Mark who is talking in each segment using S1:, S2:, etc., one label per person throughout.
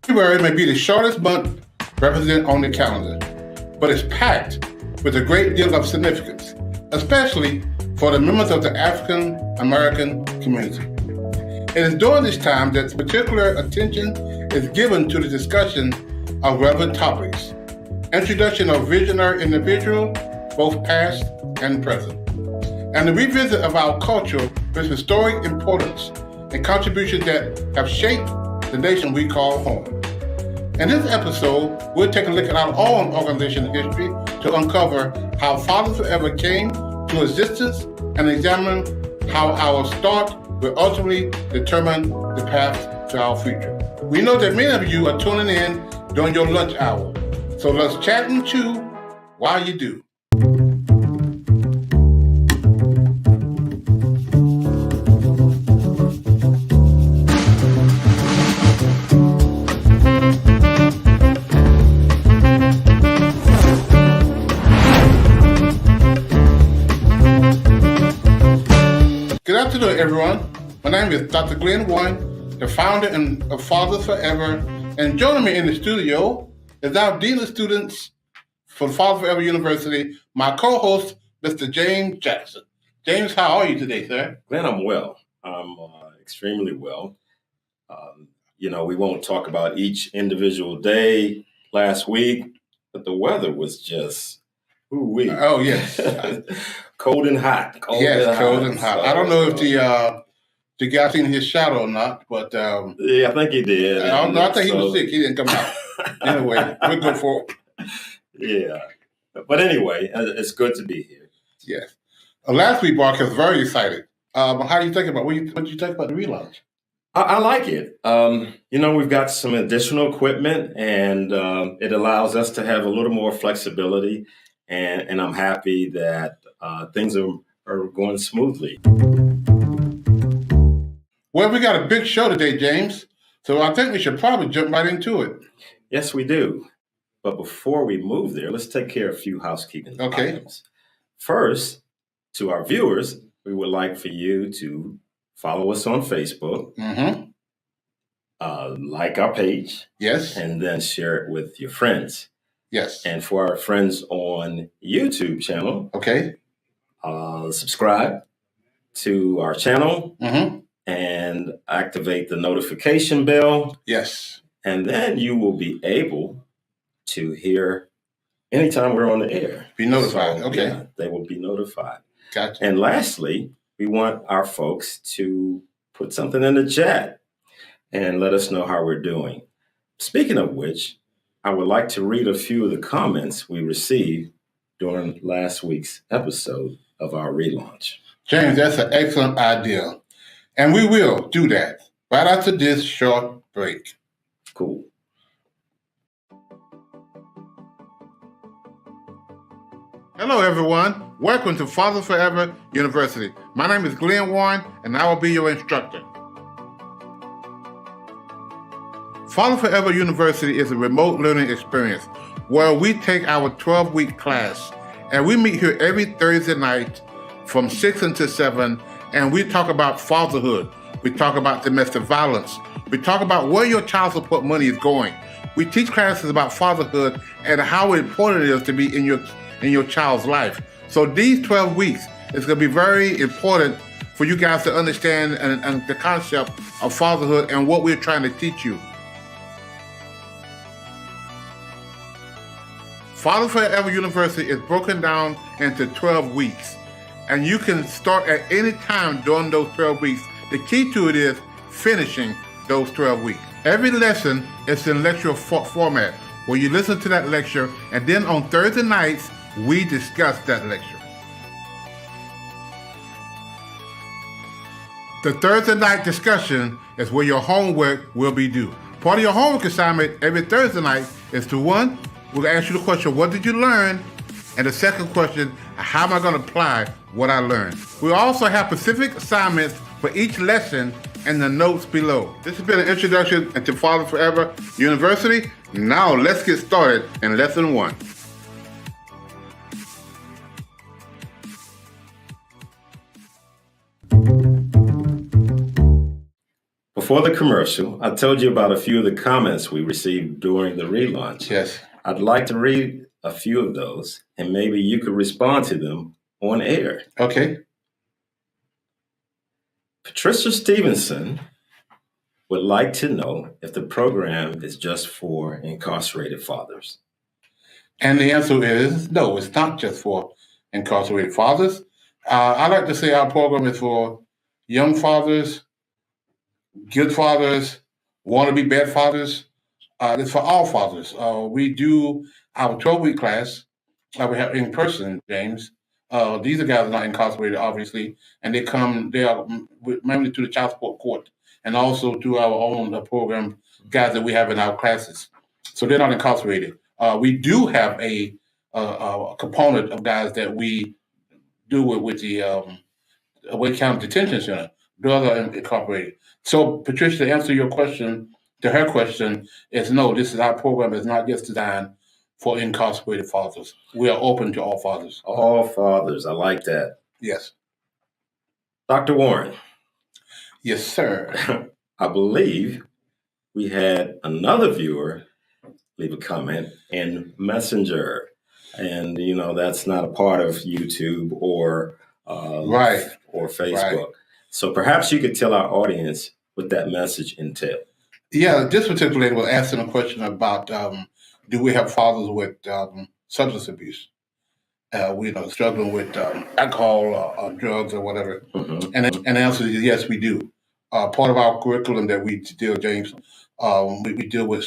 S1: February may be the shortest month represented on the calendar, but it's packed with a great deal of significance, especially for the members of the African American community. It is during this time that particular attention is given to the discussion of relevant topics, introduction of visionary individuals, both past and present, and the revisit of our culture with historic importance and contributions that have shaped the nation we call home. In this episode, we'll take a look at our own organizational history to uncover how Fathers Forever came to existence and examine how our start will ultimately determine the path to our future. We know that many of you are tuning in during your lunch hour, so let's chat and chew while you do. Good afternoon, everyone. My name is Dr. Glenn Warren, the founder of Fathers Forever, and joining me in the studio is our Dean of Students for Fathers Forever University, my co-host, Mr. James Jackson. James, how are you today, sir?
S2: Glenn, I'm well. I'm extremely well. We won't talk about each individual day last week, but the weather was just, ooh-wee.
S1: Oh, yes.
S2: Cold and hot.
S1: Cold and hot. So, I don't know if the guy seen his shadow or not, but...
S2: yeah, I think he did.
S1: I think he was sick. He didn't come out. Anyway, we'll go for it.
S2: Yeah. But anyway, it's good to be here.
S1: Yes. Last week, Mark, I was very excited. How do you think about what you think about the relaunch?
S2: I like it. We've got some additional equipment, and it allows us to have a little more flexibility. And I'm happy that things are going smoothly.
S1: Well, we got a big show today, James. So I think we should probably jump right into it.
S2: Yes, we do. But before we move there, let's take care of a few housekeeping items. First, to our viewers, we would like for you to follow us on Facebook, like our page,
S1: yes,
S2: and then share it with your friends.
S1: Yes.
S2: And for our friends on YouTube channel,
S1: okay,
S2: subscribe to our channel and activate the notification bell.
S1: Yes.
S2: And then you will be able to hear anytime we're on the air.
S1: Be notified.
S2: So,
S1: okay.
S2: Yeah, they will be notified.
S1: Gotcha.
S2: And lastly, we want our folks to put something in the chat and let us know how we're doing. Speaking of which, I would like to read a few of the comments we received during last week's episode of our relaunch.
S1: James, that's an excellent idea. And we will do that right after this short break.
S2: Cool.
S1: Hello, everyone. Welcome to Fathers Forever University. My name is Glenn Warren, and I will be your instructor. Fathers Forever University is a remote learning experience where we take our 12-week class, and we meet here every Thursday night from 6 until 7, and we talk about fatherhood. We talk about domestic violence. We talk about where your child support money is going. We teach classes about fatherhood and how important it is to be in your child's life. So these 12 weeks is going to be very important for you guys to understand and the concept of fatherhood and what we're trying to teach you. Fathers Forever University is broken down into 12 weeks, and you can start at any time during those 12 weeks. The key to it is finishing those 12 weeks. Every lesson is in lecture format, where you listen to that lecture, and then on Thursday nights, we discuss that lecture. The Thursday night discussion is where your homework will be due. Part of your homework assignment every Thursday night is to one, we'll ask you the question, what did you learn? And the second question, how am I going to apply what I learned? We also have specific assignments for each lesson in the notes below. This has been an introduction to Fathers Forever University. Now let's get started in lesson 1.
S2: before the commercial, I told you about a few of the comments we received during the relaunch.
S1: Yes.
S2: I'd like to read a few of those, and maybe you could respond to them on air.
S1: Okay.
S2: Patricia Stevenson would like to know if the program is just for incarcerated fathers.
S1: And the answer is no, it's not just for incarcerated fathers. I like to say our program is for young fathers, good fathers, want to be bad fathers. It's for all fathers. We do our 12-week class. We have in person, James. These are guys are not incarcerated, obviously, and they are mainly to the child support court and also to our own program guys that we have in our classes. So they're not incarcerated. We do have a component of guys that we do with the Wake County Detention Center. Those are incorporated. So, Patricia, to answer your question, to her question, is no, this is our program is not just designed for incarcerated fathers. We are open to all fathers.
S2: All fathers. I like that.
S1: Yes.
S2: Dr. Warren.
S1: Yes, sir.
S2: I believe we had another viewer leave a comment in Messenger. And, that's not a part of YouTube or
S1: Right.
S2: or Facebook.
S1: Right.
S2: So perhaps you could tell our audience what that message entailed.
S1: Yeah, this particular lady was asking a question about do we have fathers with substance abuse? We struggling with alcohol or drugs or whatever.
S2: Mhm.
S1: And the answer is yes, we do. Part of our curriculum that we deal, James, we deal with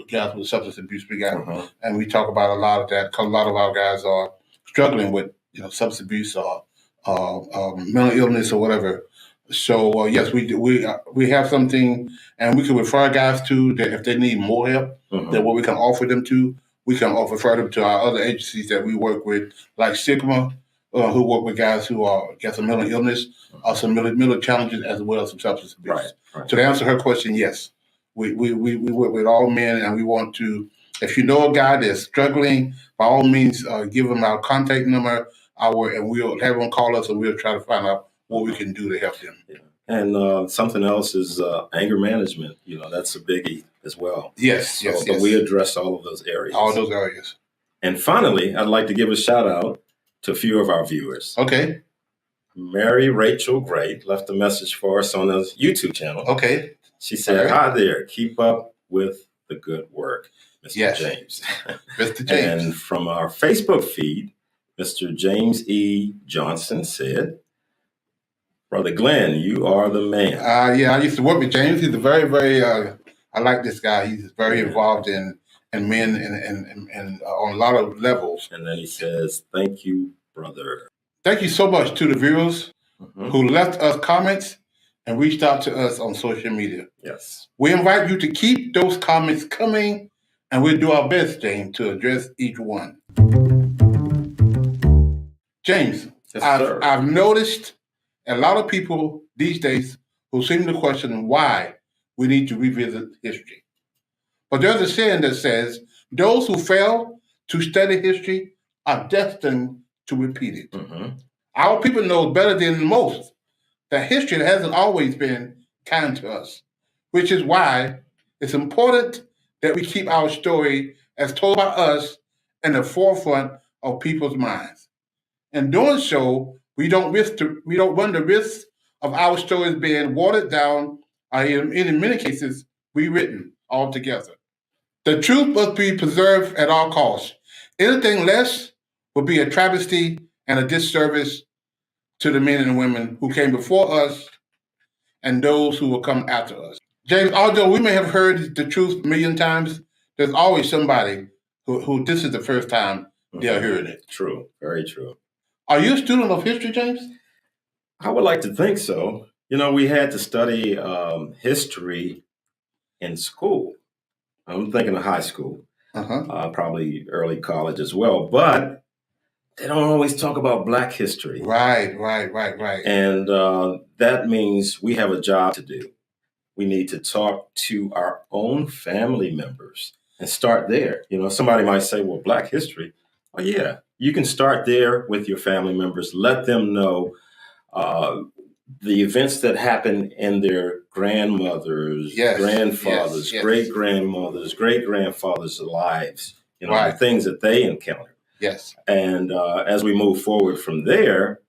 S1: guys with substance abuse.
S2: Mhm.
S1: And we talk about a lot of that because a lot of our guys are struggling with substance abuse or mental illness or whatever. So yes, we do. We have something, and we can refer guys to that if they need more help
S2: Mhm.
S1: than what we can offer them to. We can refer them to our other agencies that we work with, like Sigma, who work with guys who got some mental illness or some mental challenges as well as some substance abuse.
S2: Right.
S1: So to answer her question, yes, we work with all men, and we want to. If you know a guy that's struggling, by all means, give him our contact number, and we'll have him call us, and we'll try to find out what we can do to help them.
S2: Yeah. And something else is anger management. That's a biggie as well.
S1: Yes,
S2: So,
S1: yes,
S2: but
S1: yes.
S2: we address all of those areas.
S1: All those areas.
S2: And finally, I'd like to give a shout out to a few of our viewers.
S1: Okay,
S2: Mary Rachel Gray left a message for us on the YouTube channel.
S1: okay.
S2: She said,
S1: Okay.
S2: "Hi there. Keep up with the good work, Mr.
S1: Yes.
S2: James."
S1: Mr. James.
S2: And from our Facebook feed, Mr. James E. Johnson said, "Brother Glenn, you are the man."
S1: Yeah, I used to work with James. He's a very, very. I like this guy. He's very involved in men and on a lot of levels.
S2: And then he says, "Thank you, brother."
S1: Thank you so much to the viewers
S2: Mhm.
S1: who left us comments and reached out to us on social media.
S2: Yes.
S1: We invite you to keep those comments coming, and we'll do our best, James, to address each one. James,
S2: Yes, sir.
S1: I've noticed a lot of people these days who seem to question why we need to revisit history. But there's a saying that says, those who fail to study history are destined to repeat it.
S2: Mhm.
S1: Our people know better than most that history hasn't always been kind to us, which is why it's important that we keep our story as told by us in the forefront of people's minds. In doing so, we don't run the risk of our stories being watered down or in many cases rewritten altogether. The truth must be preserved at all costs. Anything less would be a travesty and a disservice to the men and women who came before us and those who will come after us. James, although we may have heard the truth a million times, there's always somebody who this is the first time they're hearing it.
S2: True. Very true.
S1: Are you a student of history, James?
S2: I would like to think so. We had to study history in school. I'm thinking of high school,
S1: Uh-huh.
S2: probably early college as well. But they don't always talk about Black history.
S1: Right.
S2: And that means we have a job to do. We need to talk to our own family members and start there. Somebody might say, well, Black history. Oh, yeah, you can start there with your family members. Let them know the events that happen in their grandmothers,
S1: Yes,
S2: grandfathers,
S1: yes.
S2: great-grandmothers, great-grandfathers' lives, the
S1: Right.
S2: things that they encounter.
S1: Yes.
S2: And as we move forward from there,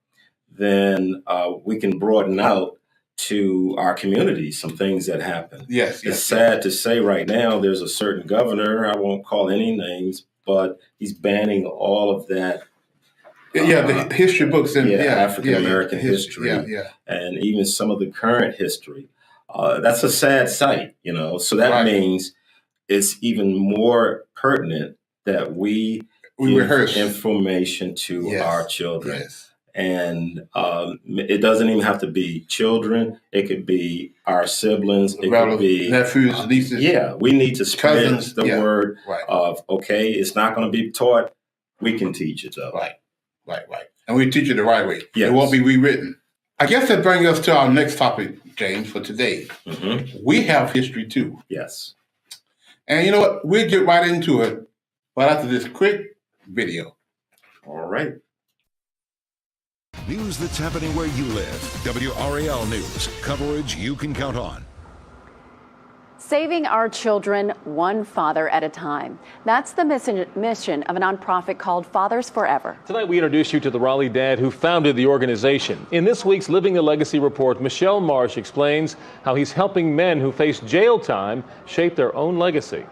S2: then we can broaden out to our community some things that happen.
S1: Yes.
S2: It's sad to say right now there's a certain governor, I won't call any names, but he's banning all of that.
S1: The history books and
S2: African American history,
S1: Yeah.
S2: and even some of the current history. That's a sad sight, So that means it's even more pertinent that we give
S1: rehearse
S2: information to our children.
S1: Yes.
S2: And it doesn't even have to be children. It could be our siblings. It could be
S1: nephews, nieces.
S2: We need to spread
S1: cousins,
S2: the word of, okay, it's not going to be taught. We can teach it, though.
S1: Right. And we teach it the right way.
S2: Yes.
S1: It won't be rewritten. I guess that brings us to our next topic, James, for today.
S2: Mm-hmm.
S1: We have history, too.
S2: Yes.
S1: And you know what? We'll get right into it right after this quick video.
S2: All right.
S3: News that's happening where you live. WRAL News. Coverage you can count on.
S4: Saving our children one father at a time. That's the mission of a nonprofit called Fathers Forever.
S5: Tonight we introduce you to the Raleigh dad who founded the organization. In this week's Living the Legacy report, Michelle Marsh explains how he's helping men who face jail time shape their own legacy.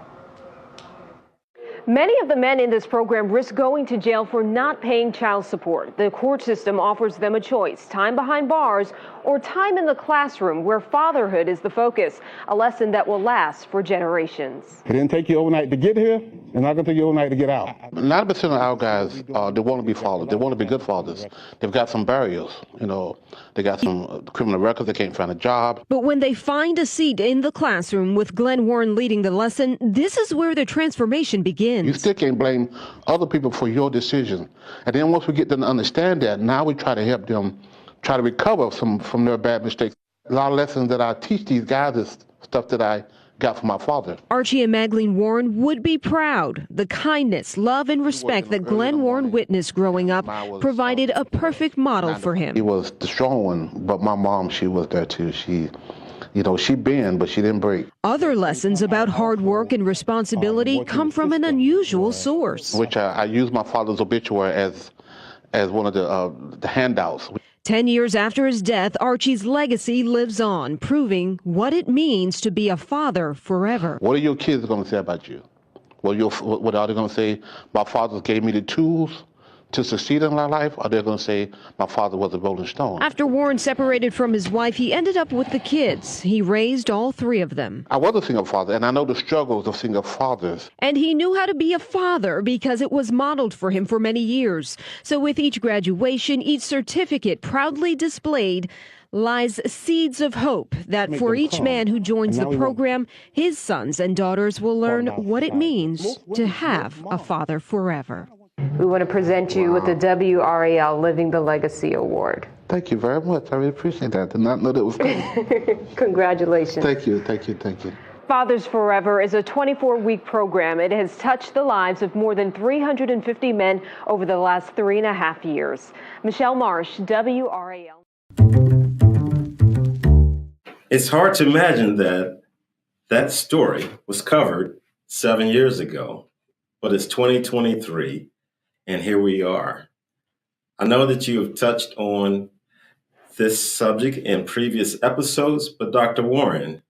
S6: Many of the men in this program risk going to jail for not paying child support. The court system offers them a choice: time behind bars or time in the classroom where fatherhood is the focus, a lesson that will last for generations.
S7: It didn't take you overnight to get here, and not going to take you overnight to get out.
S8: 90% of our guys, they want to be fathers. They want to be good fathers. They've got some barriers. They got some criminal records. They can't find a job.
S9: But when they find a seat in the classroom with Glenn Warren leading the lesson, this is where the transformation begins.
S8: You still can't blame other people for your decision. And then once we get them to understand that, now we try to help them try to recover from their bad mistakes. A lot of lessons that I teach these guys is stuff that I got from my father.
S9: Archie and Magdalene Warren would be proud. The kindness, love, and respect that Glenn Warren witnessed growing up provided a perfect model for him.
S8: He was the strong one, but my mom, she was there too. She bent, but she didn't break.
S9: Other lessons about hard work and responsibility come from an unusual source.
S8: Which I use my father's obituary as one of the handouts.
S9: 10 years after his death, Archie's legacy lives on, proving what it means to be a father forever.
S8: What are your kids going to say about you? What are they going to say? My father gave me the tools to succeed in my life, or they're going to say my father was a Rolling Stone.
S9: After Warren separated from his wife, he ended up with the kids. He raised all three of them.
S8: I was a single father, and I know the struggles of single fathers.
S9: And he knew how to be a father because it was modeled for him for many years. So with each graduation, each certificate proudly displayed, lies seeds of hope that for each man who joins the program, his sons and daughters will learn what it means to have a father forever.
S6: We want to present you with the WRAL Living the Legacy Award.
S8: Thank you very much. I really appreciate that. Did not know that was coming.
S6: Congratulations.
S8: Thank you.
S6: Fathers Forever is a 24-week program. It has touched the lives of more than 350 men over the last 3.5 years. Michelle Marsh, WRAL.
S2: It's hard to imagine that story was covered 7 years ago, but it's 2023. And here we are. I know that you have touched on this subject in previous episodes, but Dr. Warren,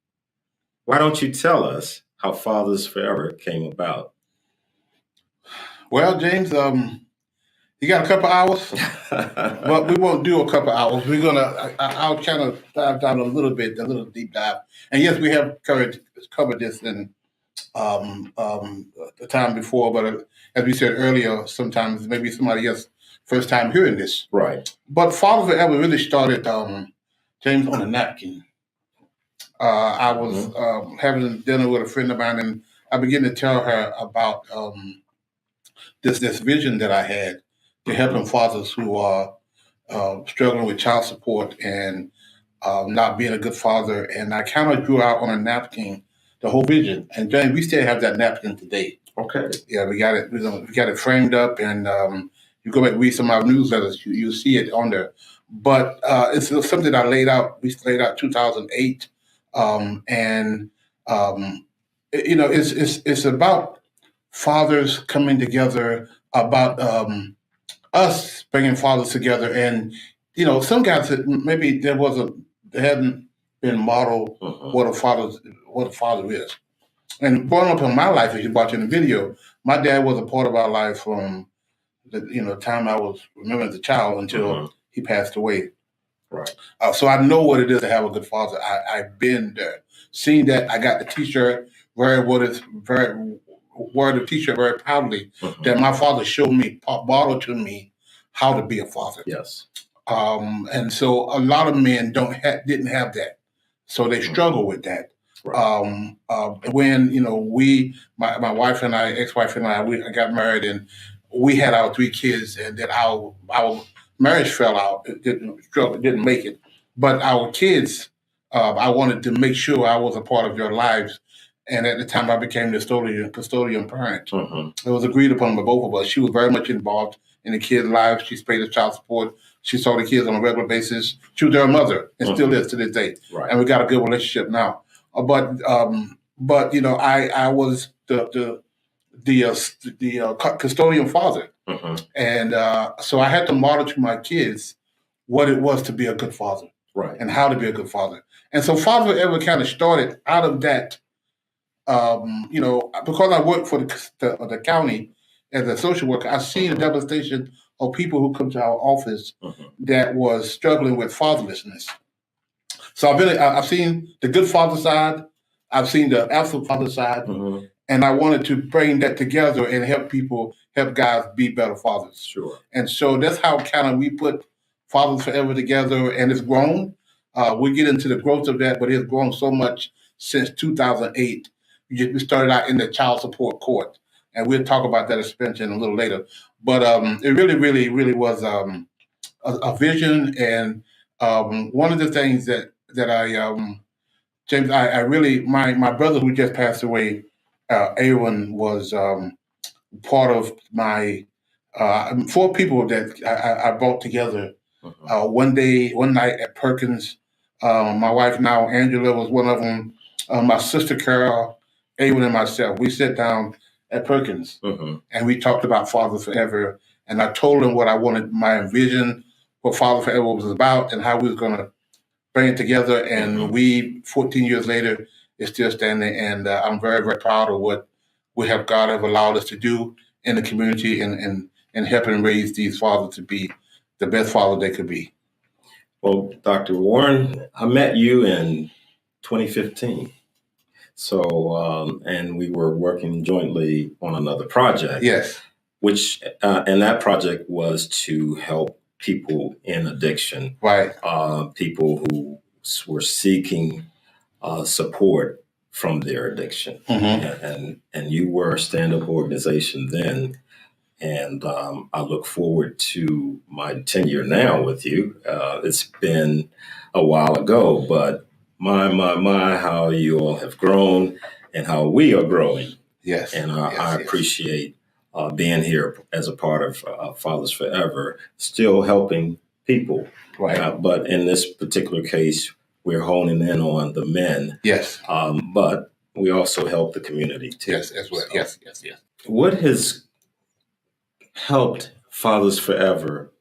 S2: why don't you tell us how Fathers Forever came about?
S1: Well, James, you got a couple hours? But we won't do a couple hours. I'll kind of dive down a little deep dive. And yes, we have covered this in the time before, but as we said earlier, sometimes maybe somebody else first time hearing this.
S2: Right.
S1: But Fathers Forever really started, James, on a napkin. I was having dinner with a friend of mine, and I began to tell her about this vision that I had to helping fathers who are struggling with child support and not being a good father. And I kind of drew out on a napkin the whole vision. And James, we still have that napkin today.
S2: Okay.
S1: Yeah, we got it. We got it framed up, and you go back and read some of our newsletters. You'll see it on there. but it's something I laid out. We laid out 2008, and it's about fathers coming together, about us bringing fathers together, and some guys that maybe they hadn't been modeled what a father is. And growing up in my life, as you're watching the video, my dad was a part of our life from the time I was remembering as a child until he passed away.
S2: Right.
S1: So I know what it is to have a good father. I've been there, seen that. I got the T-shirt, wore the T-shirt very proudly. That my father showed me, modeled to me, how to be a father.
S2: Yes.
S1: And so a lot of men didn't have that, so they struggle with that. Right. When my wife and I, ex-wife and I got married, and we had our 3 kids, and then our marriage fell out. It didn't make it. But our kids, I wanted to make sure I was a part of their lives. And at the time, I became the custodian parent. It was agreed upon by both of us. She was very much involved in the kids' lives. She paid the child support. She saw the kids on a regular basis. She was their mother, and still is to this day. Right. And we got a good relationship now. But I was the custodian father, and so I had to model to my kids what it was to be a good father,
S2: right,
S1: and how to be a good father. And so Father Forever kind of started out of that, because I worked for the county as a social worker. I seen the devastation of people who come to our office that was struggling with fatherlessness. So I've seen the good father side, I've seen the absent father side, and I wanted to bring that together and help guys be better fathers.
S2: Sure. And
S1: so that's how kind of we put Fathers Forever together, and it's grown. We get into the growth of that, but it's grown so much since 2008. We started out in the child support court, and we'll talk about that expansion a little later. But it really, really, really was a vision, and one of the things that I, James, I really, my brother who just passed away, Aaron, was part of my 4 people that I brought together. One night at Perkins, my wife now, Angela, was one of them. My sister Carol, Aaron, and myself, we sat down at Perkins, and we talked about Fathers Forever. And I told him what I wanted, my vision, what Fathers Forever was about, and how we was going to bring it together. And we, 14 years later, is still standing. And I'm very, very proud of what God have allowed us to do in the community and helping raise these fathers to be the best father they could be.
S2: Well, Dr. Warren, I met you in 2015. So, and we were working jointly on another project.
S1: Yes.
S2: And that project was to help people in addiction.
S1: Right.
S2: People who were seeking support from their addiction. And you were a stand-up organization then. And I look forward to my tenure now with you. It's been a while ago, but my, how you all have grown and how we are growing.
S1: Yes.
S2: And I appreciate being here as a part of Fathers Forever, still helping people.
S1: Right.
S2: But in this particular case, we're honing in on the men.
S1: Yes.
S2: But we also help the community too.
S1: Yes, as well. So, yes.
S2: What has helped Fathers Forever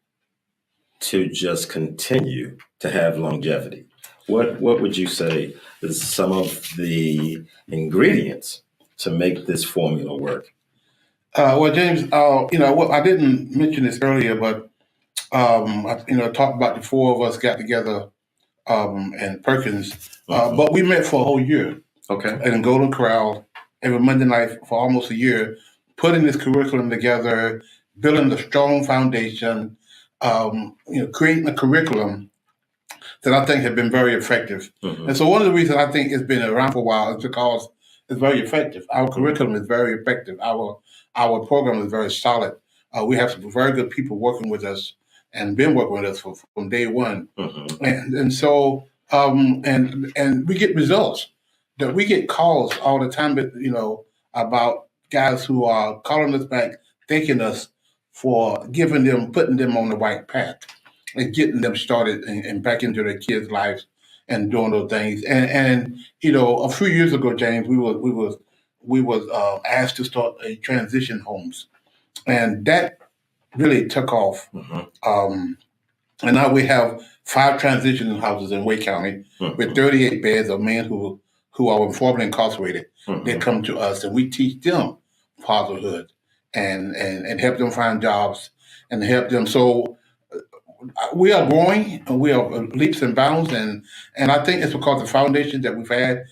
S2: to just continue to have longevity? What would you say is some of the ingredients to make this formula work?
S1: Well, James, I didn't mention this earlier, but I talked about the 4 of us got together in Perkins, but we met for a whole year.
S2: Okay.
S1: In Golden Corral every Monday night for almost a year, putting this curriculum together, building a strong foundation, creating a curriculum that I think have been very effective. And so one of the reasons I think it's been around for a while is because it's very effective. Our curriculum is very effective. Our program is very solid. We have some very good people working with us and been working with us from day one. And so we get results. That we get calls all the time, about guys who are calling us back, thanking us for putting them on the right path. and getting them started and back into their kids' lives and doing those things. And a few years ago, James, we was asked to start a transition homes, and that really took off. And now we have 5 transition houses in Wake County with 38 beds of men who are formerly incarcerated. They come to us and we teach them fatherhood and help them find jobs and help them. So we are growing and we are leaps and bounds, and I think it's because of the foundation that we've had.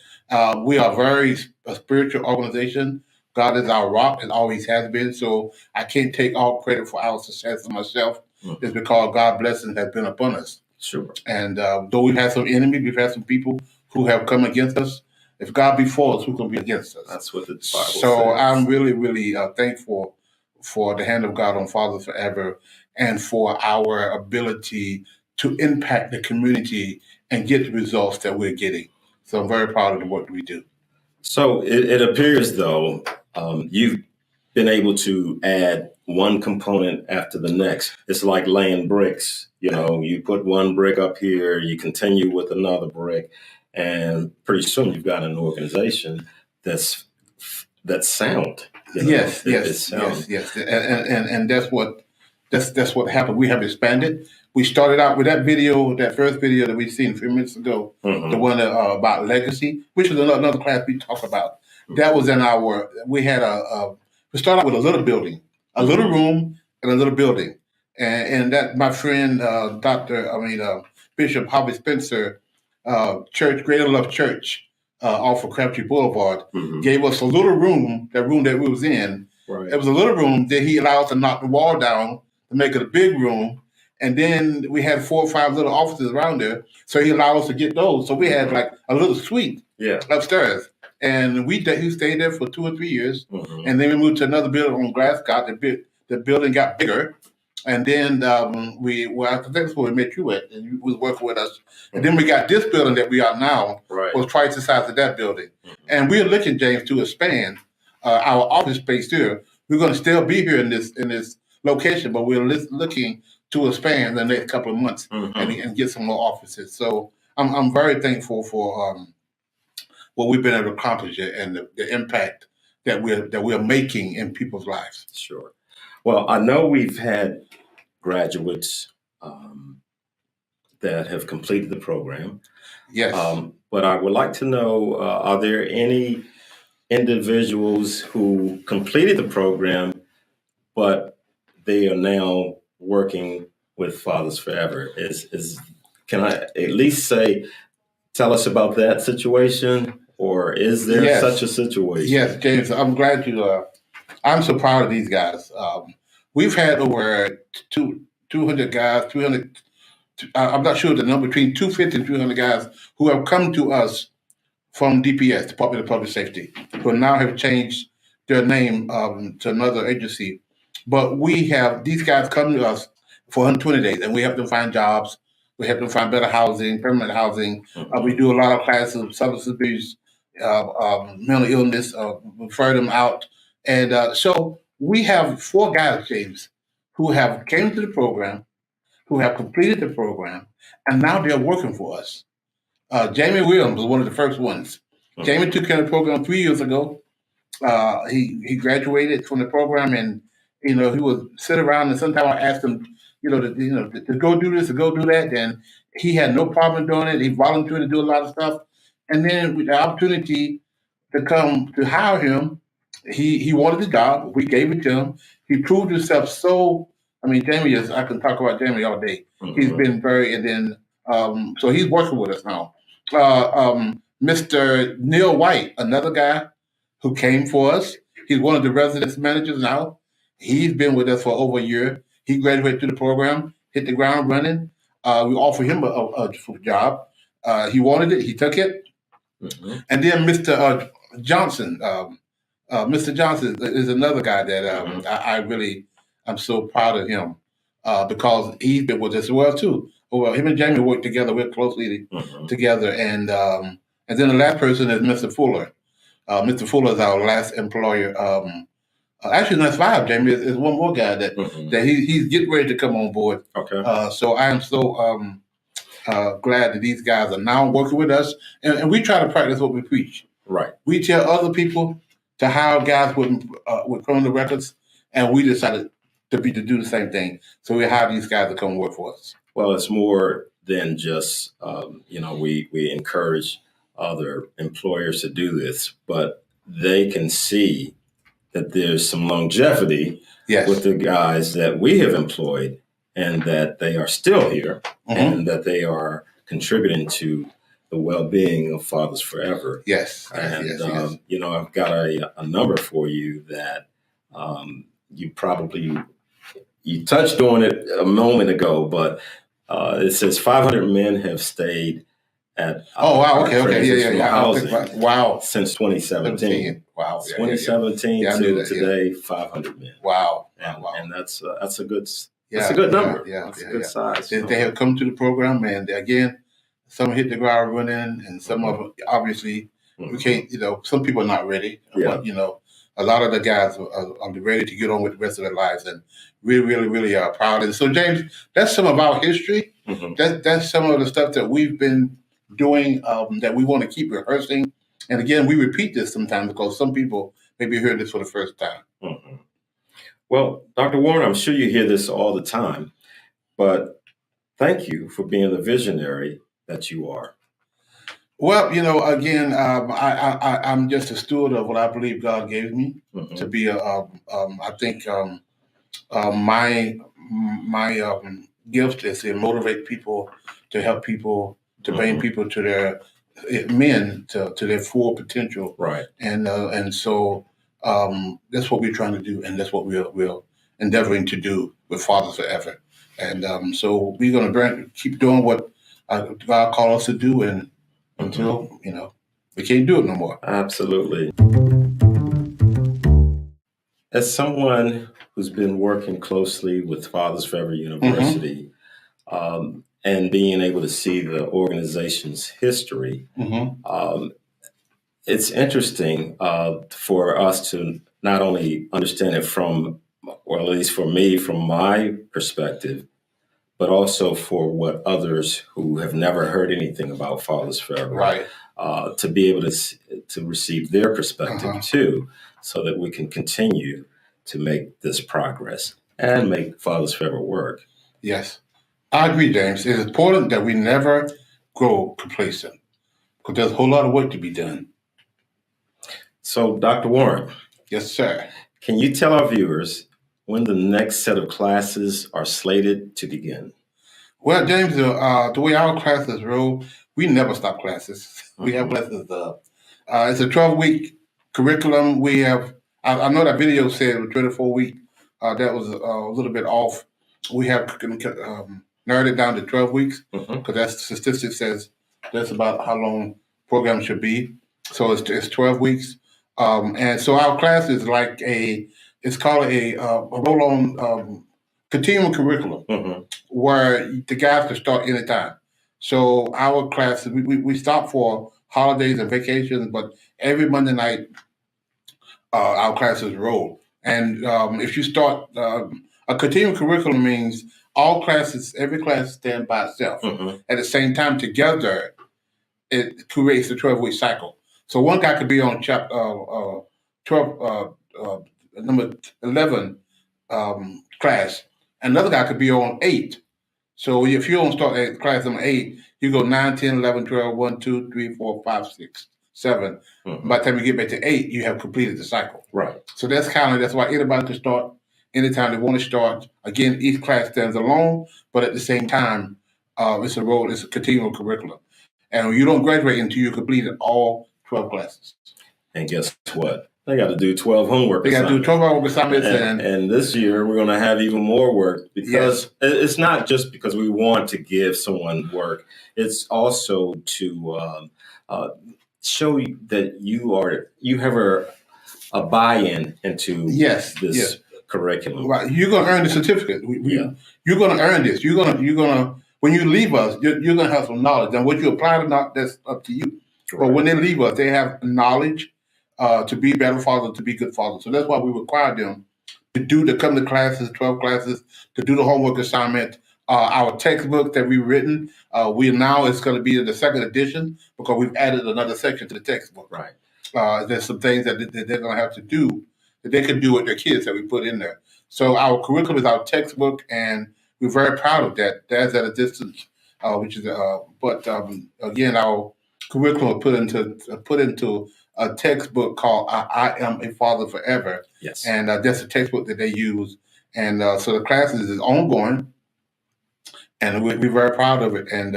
S1: We are a spiritual organization. God is our rock and always has been. So I can't take all credit for our success for myself. It's because God's blessing has been upon us.
S2: Sure.
S1: And though we've had some enemies, we've had some people who have come against us. If God be for us, who can be against us?
S2: That's what the Bible
S1: So
S2: says.
S1: I'm really, really thankful for the hand of God on Fathers Forever and for our ability to impact the community and get the results that we're getting. So I'm very proud of the work we do.
S2: So it appears, though, you've been able to add one component after the next. It's like laying bricks. You put one brick up here, you continue with another brick, and pretty soon you've got an organization that's sound.
S1: Yes,
S2: It's sound.
S1: yes, and that's what happened. We have expanded. We started out with that first video that we seen a few minutes ago, the one about legacy, which is another class we talk about. That was in we started out with a little building, a little room, and a little building, and that my friend Bishop Harvey Spencer, Church Greater Love Church, off of Crabtree Boulevard, gave us a little room. That room that we was in,
S2: Right.
S1: it was a little room that he allowed us to knock the wall down to make it a big room. And then we had 4 or 5 little offices around there. So he allowed us to get those. So we had like a little suite upstairs. And he stayed there for 2 or 3 years. And then we moved to another building on Glasgow. The building got bigger. And then I think that's where we met you at. And you was working with us. And then we got this building that we are now.
S2: Right.
S1: Was twice the size of that building. And we're looking, James, to expand our office space here. We're going to still be here in this location, but we're looking to expand in the next couple of months and get some more offices. So I'm very thankful for what we've been able to accomplish and the impact that we're making in people's lives.
S2: Sure. Well, I know we've had graduates that have completed the program.
S1: Yes.
S2: But I would like to know, are there any individuals who completed the program, but they are now working with Fathers Forever? Can I at least tell us about that situation, or is there such a situation?
S1: Yes, James, I'm glad I'm so proud of these guys. We've had over 200 guys, 300. I'm not sure the number, between 250 and 300 guys who have come to us from DPS, Department of Public Safety, who now have changed their name to another agency. But these guys come to us for 120 days, and we help them find jobs. We help them find better housing, permanent housing. We do a lot of classes of substance abuse, mental illness, refer them out. And so we have 4 guys, James, who have came to the program, who have completed the program, and now they're working for us. Jamie Williams was one of the first ones. Jamie took care of the program 3 years ago. He graduated from the program, and he would sit around, and sometimes I asked him, to go do this or go do that, and he had no problem doing it. He volunteered to do a lot of stuff, and then with the opportunity to come to hire him, he wanted the job. We gave it to him. He proved himself so. Jamie I can talk about Jamie all day. He's been so he's working with us now. Mr. Neil White, another guy who came for us. He's one of the residence managers now. He's been with us for over a year. He graduated through the program, hit the ground running. We offered him a job. He wanted it. He took it. And then Mr. Johnson. Mr. Johnson is another guy that I'm so proud of him because he's been with us as well too. Well, him and Jamie work together. We're closely together, and then the last person is Mr. Fuller. Mr. Fuller is our last employer Actually, that's 5, Jamie. There's one more guy that he's getting ready to come on board.
S2: Okay.
S1: So I am so glad that these guys are now working with us, and we try to practice what we preach.
S2: Right.
S1: We tell other people to hire guys with criminal records, and we decided to do the same thing. So we hire these guys to come work for us.
S2: Well, it's more than just we encourage other employers to do this, but they can see that there's some longevity with the guys that we have employed, and that they are still here, and that they are contributing to the well-being of Fathers Forever.
S1: Yes.
S2: And,
S1: yes.
S2: I've got a number for you that you touched on it a moment ago, but it says 500 men have stayed at housing since 2017.
S1: Wow.
S2: 2017 to today, 500 men.
S1: Wow.
S2: And that's a good number. That's a good size.
S1: They have come to the program, and again, some hit the ground running, and some of them, obviously, we can't, some people are not ready. But, a lot of the guys are ready to get on with the rest of their lives, and we really are proud. And so, James, that's some of our history. That's some of the stuff that we've been doing that we want to keep rehearsing. And again, we repeat this sometimes because some people maybe hear this for the first time.
S2: Well, Dr. Warren, I'm sure you hear this all the time, but thank you for being the visionary that you are.
S1: Well, again, I'm just a steward of what I believe God gave me to be. I think my gift is to motivate people, to help people, to bring people to their to their full potential.
S2: Right.
S1: And so that's what we're trying to do, and that's what we're endeavoring to do with Fathers Forever. And so we're going to keep doing what God called us to do, and until we can't do it no more.
S2: Absolutely. As someone who's been working closely with Fathers Forever University, and being able to see the organization's history, it's interesting for us to not only understand it from, or at least for me, from my perspective, but also for what others who have never heard anything about Fathers Forever, to be able to receive their perspective too, so that we can continue to make this progress and make Fathers Forever work.
S1: Yes, I agree, James. It's important that we never grow complacent, because there's a whole lot of work to be done.
S2: So, Dr. Warren.
S1: Yes, sir.
S2: Can you tell our viewers when the next set of classes are slated to begin?
S1: Well, James, the way our classes roll, we never stop classes. We have lessons. It's a 12-week curriculum. We have, I know that video said it was 24-week. That was a little bit off. We have narrowed it down to 12 weeks, because that statistic says that's about how long programs should be. So it's 12 weeks. And so our class is like it's called a roll-on continuum curriculum, where the guys can start anytime. So our classes, we stop for holidays and vacations, but every Monday night, our classes roll. And if you start, a continuum curriculum means all classes, every class stand by itself. At the same time, together, it creates a 12-week cycle. So one guy could be on chapter 12, number 11 class. Another guy could be on 8. So if you don't start at class number 8, you go 9, 10, 11, 12, 1, 2, 3, 4, 5, 6, 7. By the time you get back to 8, you have completed the cycle.
S2: Right.
S1: So that's why anybody can start anytime they want to start. Again, each class stands alone, but at the same time, it's a continual curriculum. And you don't graduate until you completed all 12 classes.
S2: And guess what? They got to do 12 homework
S1: assignments. They got to do 12 homework assignments.
S2: And this year, we're going to have even more work, because it's not just because we want to give someone work. It's also to show you that you have a buy-in into this curriculum.
S1: Right. You're going to earn the certificate. You're going to earn this. You're going to, when you leave us, you're going to have some knowledge. And what you apply or not, that's up to you. Right. But when they leave us, they have knowledge to be better fathers, to be good fathers. So that's why we require them to come to classes, 12 classes, to do the homework assignment. Our textbook that we've written, it's going to be in the second edition because we've added another section to the textbook.
S2: Right.
S1: There's some things that they're going to have to do that they can do with their kids that we put in there. So our curriculum is our textbook, and we're very proud of that. That's at a distance, again, our curriculum put into a textbook called I Am a Father Forever.
S2: Yes. And
S1: that's a textbook that they use. And so the classes is ongoing, and we're very proud of it. And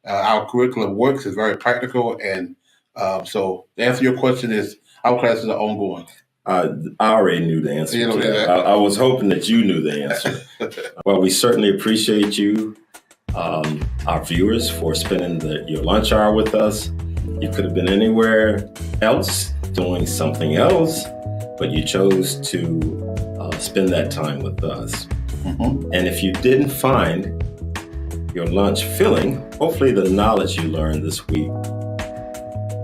S1: our curriculum works, is very practical. And so the answer to your question is our classes are ongoing.
S2: I already knew the answer to that. I was hoping that you knew the answer. Well, we certainly appreciate you, our viewers, for spending your lunch hour with us. You could have been anywhere else doing something else, but you chose to spend that time with us. Mm-hmm. And if you didn't find your lunch filling, hopefully the knowledge you learned this week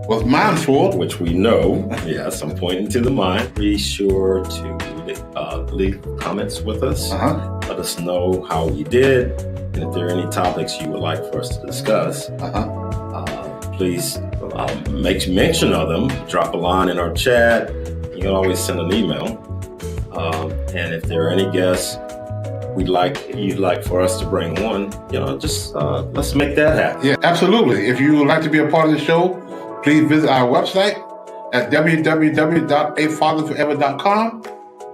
S1: was mindful,
S2: which we know. Yes, I'm pointing to the mind. Be sure to leave comments with us. Let us know how we did, and if there are any topics you would like for us to discuss. Please make mention of them. Drop a line in our chat. You can always send an email. And if there are any guests you'd like for us to bring on, just let's make that happen.
S1: Yeah, absolutely. If you would like to be a part of the show, please visit our website at www.afatherforever.com.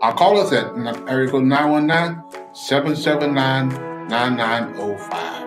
S1: Or call us at area code 919-779-9905.